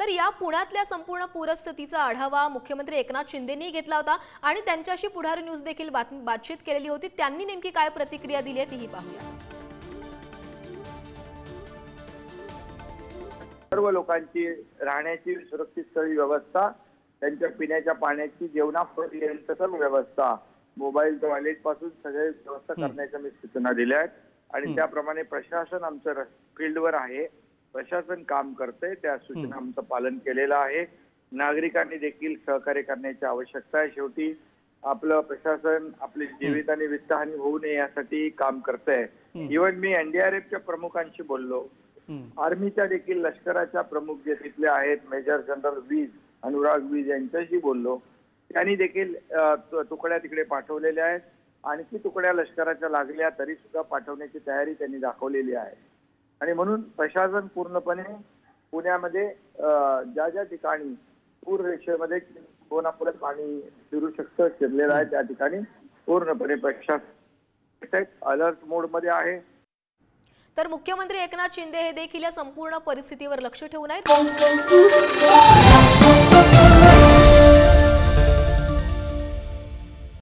तर या पुण्यातल्या संपूर्ण पूरस्थितीचा आढावा मुख्यमंत्री एकनाथ शिंदेंनी घेतला होता आणि त्यांच्याशी पुढारी न्यूज देखील बातचीत केलेली होती। त्यांनी नेमकी काय प्रतिक्रिया दिली आहे तीही पाहूया। सर्व लोकांची राहण्याची सुरक्षित स्थळी व्यवस्था, त्यांच्या पिण्याच्या पाण्याची, जेवणापर्यंत सर्व व्यवस्था, मोबाईल टॉयलेट पासून सगळे व्यवस्था करण्याच्या मी सूचना दिल्या आहेत आणि त्याप्रमाणे प्रशासन आमचं फील्डवर आहे, प्रशासन काम करते, त्या सूचना आमचं पालन केलेलं आहे। नागरिकांनी देखील सहकार्य करण्याची आवश्यकता आहे। शेवटी आपलं प्रशासन आपली जीवित आणि वित्तहानी होऊ नये यासाठी काम करतंय। इव्हन मी एनडीआरएफच्या प्रमुखांशी बोललो, आर्मीच्या देखील लष्कराच्या प्रमुख जे तिथले आहेत मेजर जनरल वीज अनुराग वीज यांच्याशी बोललो। त्यांनी देखील तुकड्या तिकडे पाठवलेल्या आहेत, आणखी तुकड्या लष्कराच्या लागल्या तरी सुद्धा पाठवण्याची तयारी त्यांनी दाखवलेली आहे। आणि म्हणून प्रशासन पूर्णपणे पुण्यामध्ये ज्या ज्या ठिकाणी पूर रेषेमध्ये कोणापुढे पाणी शिरू शकतं शिरलेलं आहे त्या ठिकाणी पूर्णपणे प्रशासन अलर्ट मोड मध्ये आहे। तर मुख्यमंत्री एकनाथ शिंदे हे देखील या संपूर्ण परिस्थितीवर लक्ष ठेवून आहेत।